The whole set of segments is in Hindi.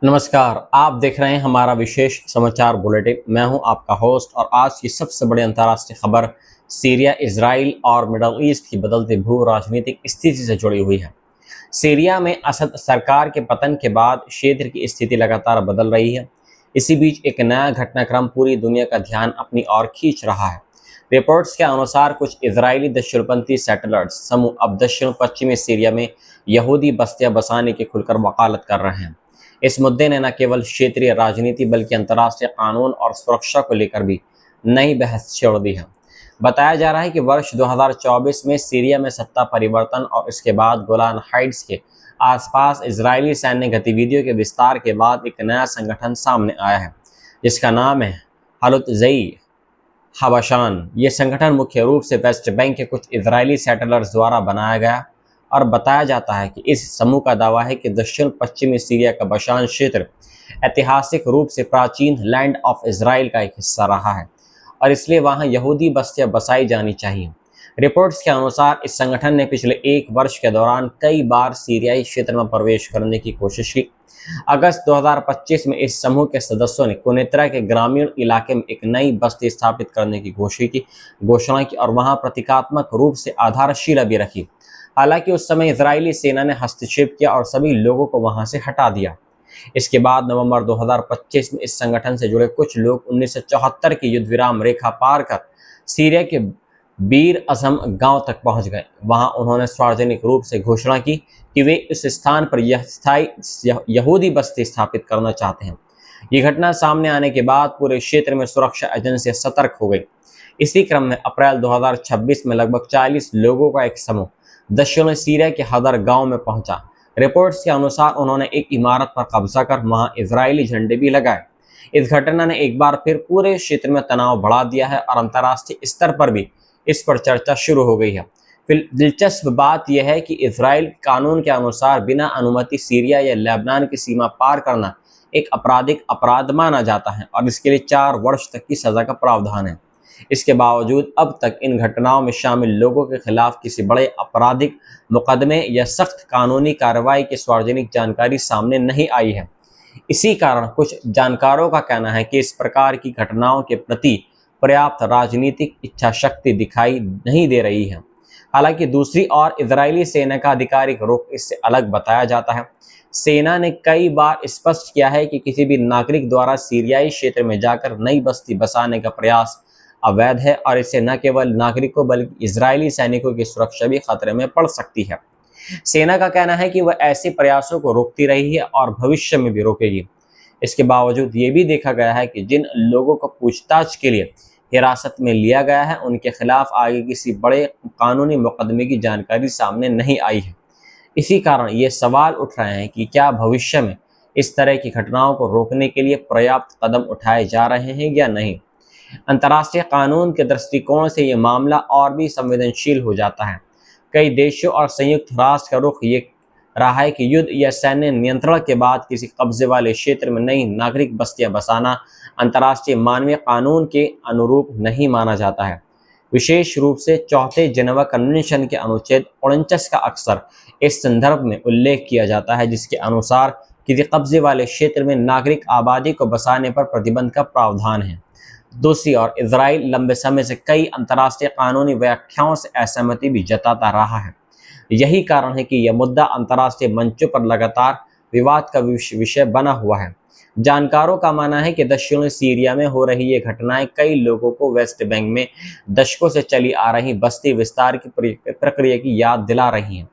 नमस्कार, आप देख रहे हैं हमारा विशेष समाचार बुलेटिन। मैं हूं आपका होस्ट और आज की सबसे बड़ी अंतर्राष्ट्रीय खबर सीरिया, इजराइल और मिडल ईस्ट की बदलती भू राजनीतिक स्थिति से जुड़ी हुई है। सीरिया में असद सरकार के पतन के बाद क्षेत्र की स्थिति लगातार बदल रही है। इसी बीच एक नया घटनाक्रम पूरी दुनिया का ध्यान अपनी ओर खींच रहा है। रिपोर्ट्स के अनुसार कुछ इजरायली दक्षिणपंथी सेटलर्स समूह अब दक्षिण पश्चिमी सीरिया में यहूदी बस्तियां बसाने की खुलकर वकालत कर रहे हैं। इस मुद्दे ने न केवल क्षेत्रीय राजनीति बल्कि अंतर्राष्ट्रीय कानून और सुरक्षा को लेकर भी नई बहस छेड़ दी है। बताया जा रहा है कि वर्ष 2024 में सीरिया में सत्ता परिवर्तन और इसके बाद गोलान हाइट्स के आसपास इजरायली सैन्य गतिविधियों के विस्तार के बाद एक नया संगठन सामने आया है, जिसका नाम है हलुत्ज़ई हबशान। ये संगठन मुख्य रूप से वेस्ट बैंक के कुछ इजरायली सेटलर्स द्वारा बनाया गया और बताया जाता है कि इस समूह का दावा है कि दक्षिण पश्चिमी सीरिया का बशान क्षेत्र ऐतिहासिक रूप से प्राचीन लैंड ऑफ इजराइल का एक हिस्सा रहा है और इसलिए वहां यहूदी बस्तियां बसाई जानी चाहिए। रिपोर्ट्स के अनुसार इस संगठन ने पिछले एक वर्ष के दौरान कई बार सीरियाई क्षेत्र में प्रवेश करने की कोशिश की। अगस्त 2025 में इस समूह के सदस्यों ने कुनेत्रा के ग्रामीण इलाके में एक नई बस्ती स्थापित करने की घोषणा की और वहां प्रतीकात्मक रूप से आधारशिला भी रखी। हालांकि उस समय इजरायली सेना ने हस्तक्षेप किया और सभी लोगों को वहां से हटा दिया। इसके बाद नवंबर 2025 में इस संगठन से जुड़े कुछ लोग 1974 की युद्ध विराम रेखा पार कर सीरिया के बीर अजम गांव तक पहुंच गए। वहां उन्होंने सार्वजनिक रूप से घोषणा की कि वे इस स्थान पर यह स्थायी यहूदी बस्ती स्थापित करना चाहते हैं। ये घटना सामने आने के बाद पूरे क्षेत्र में सुरक्षा एजेंसियां सतर्क हो गई। इसी क्रम में अप्रैल 2026 में लगभग 40 लोगों का एक समूह दक्षिण सीरिया के हदर गांव में पहुंचा। रिपोर्ट्स के अनुसार उन्होंने एक इमारत पर कब्जा कर वहां इजरायली झंडे भी लगाए। इस घटना ने एक बार फिर पूरे क्षेत्र में तनाव बढ़ा दिया है और अंतर्राष्ट्रीय स्तर पर भी इस पर चर्चा शुरू हो गई है। फिर दिलचस्प बात यह है कि इजराइल कानून के अनुसार बिना अनुमति सीरिया या लेबनान की सीमा पार करना एक आपराधिक अपराध माना जाता है और इसके लिए 4 वर्ष तक की सजा का प्रावधान है। इसके बावजूद अब तक इन घटनाओं में शामिल लोगों के खिलाफ किसी बड़े आपराधिक मुकदमे या सख्त कानूनी कार्रवाई की सार्वजनिक जानकारी सामने नहीं आई है। इसी कारण कुछ जानकारों का कहना है कि इस प्रकार की घटनाओं के प्रति पर्याप्त राजनीतिक इच्छा शक्ति दिखाई नहीं दे रही है। हालांकि दूसरी ओर इजरायली सेना का आधिकारिक रुख इससे अलग बताया जाता है। सेना ने कई बार स्पष्ट किया है कि किसी भी नागरिक द्वारा सीरियाई क्षेत्र में जाकर नई बस्ती बसाने का प्रयास अवैध है और इससे न केवल नागरिकों बल्कि इजरायली सैनिकों की सुरक्षा भी खतरे में पड़ सकती है। सेना का कहना है कि वह ऐसे प्रयासों को रोकती रही है और भविष्य में भी रोकेगी। इसके बावजूद ये भी देखा गया है कि जिन लोगों को पूछताछ के लिए हिरासत में लिया गया है उनके खिलाफ आगे किसी बड़े कानूनी मुकदमे की जानकारी सामने नहीं आई है। इसी कारण ये सवाल उठ रहे हैं कि क्या भविष्य में इस तरह की घटनाओं को रोकने के लिए पर्याप्त कदम उठाए जा रहे हैं या नहीं। अंतर्राष्ट्रीय कानून के दृष्टिकोण से ये मामला और भी संवेदनशील हो जाता है। कई देशों और संयुक्त राष्ट्र का रुख ये रहा है कि युद्ध या सैन्य नियंत्रण के बाद किसी कब्जे वाले क्षेत्र में नई नागरिक बस्तियां बसाना अंतर्राष्ट्रीय मानवीय कानून के अनुरूप नहीं माना जाता है। विशेष रूप से चौथे जेनेवा कन्वेंशन के अनुच्छेद 49 का अक्सर इस संदर्भ में उल्लेख किया जाता है, जिसके अनुसार किसी कब्जे वाले क्षेत्र में नागरिक आबादी को बसाने पर प्रतिबंध का प्रावधान है। दूसरी ओर इजराइल लंबे समय से कई अंतर्राष्ट्रीय कानूनी व्याख्याओं से असहमति भी जताता रहा है। यही कारण है कि यह मुद्दा अंतर्राष्ट्रीय मंचों पर लगातार विवाद का विषय बना हुआ है। जानकारों का मानना है कि दक्षिणी सीरिया में हो रही ये घटनाएं कई लोगों को वेस्ट बैंक में दशकों से चली आ रही बस्ती विस्तार की प्रक्रिया की याद दिला रही हैं।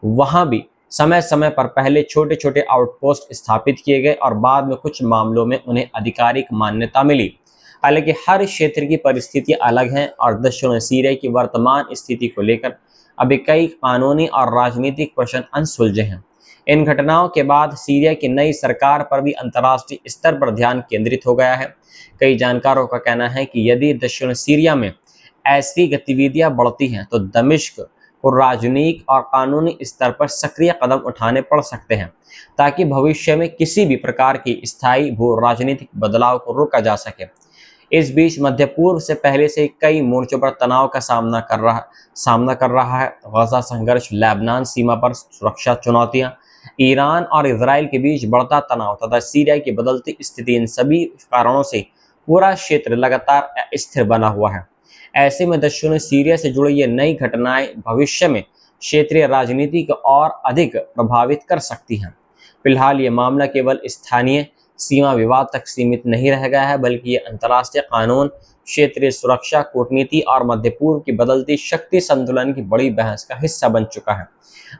वहां भी समय समय पर पहले छोटे छोटे आउटपोस्ट स्थापित किए गए और बाद में कुछ मामलों में उन्हें आधिकारिक मान्यता मिली। हालांकि हर क्षेत्र की परिस्थिति अलग हैं और दक्षिण सीरिया की वर्तमान स्थिति को लेकर अभी कई कानूनी और राजनीतिक प्रश्न अनसुलझे हैं। इन घटनाओं के बाद सीरिया की नई सरकार पर भी अंतर्राष्ट्रीय स्तर पर ध्यान केंद्रित हो गया है। कई जानकारों का कहना है कि यदि दक्षिण सीरिया में ऐसी गतिविधियां बढ़ती हैं तो दमिश्क को राजनीतिक और कानूनी स्तर पर सक्रिय कदम उठाने पड़ सकते हैं ताकि भविष्य में किसी भी प्रकार की स्थायी भू राजनीतिक बदलाव को रोका जा सके। इस बीच मध्य पूर्व से पहले से कई मोर्चों पर तनाव का सामना कर रहा है। गजा संघर्ष, लेबनान सीमा पर सुरक्षा चुनौतियां, ईरान और इसराइल के बीच बढ़ता तनाव तथा सीरिया की बदलती स्थिति, इन सभी कारणों से पूरा क्षेत्र लगातार अस्थिर बना हुआ है। ऐसे में दशकों सीरिया से जुड़ी ये नई घटनाएं भविष्य में क्षेत्रीय राजनीति को और अधिक प्रभावित कर सकती हैं। फिलहाल ये मामला केवल स्थानीय सीमा विवाद तक सीमित नहीं रह गया है, बल्कि ये अंतर्राष्ट्रीय कानून, क्षेत्रीय सुरक्षा, कूटनीति और मध्य पूर्व की बदलती शक्ति संतुलन की बड़ी बहस का हिस्सा बन चुका है।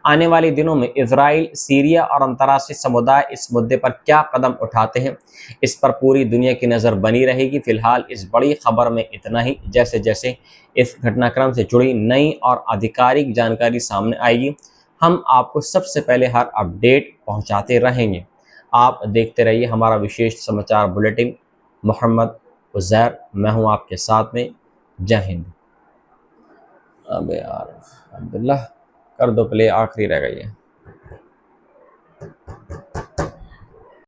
आने वाले दिनों में इजराइल, सीरिया और अंतर्राष्ट्रीय समुदाय इस मुद्दे पर क्या कदम उठाते हैं, इस पर पूरी दुनिया की नज़र बनी रहेगी। फिलहाल इस बड़ी खबर में इतना ही। जैसे जैसे इस घटनाक्रम से जुड़ी नई और आधिकारिक जानकारी सामने आएगी, हम आपको सबसे पहले हर अपडेट पहुंचाते रहेंगे। आप देखते रहिए हमारा विशेष समाचार बुलेटिन। मोहम्मद उज़ैर, मैं हूं आपके साथ में। जय हिंद। अबे यार अब्दुल्ला, कर दो प्ले, आखिरी रह गई है।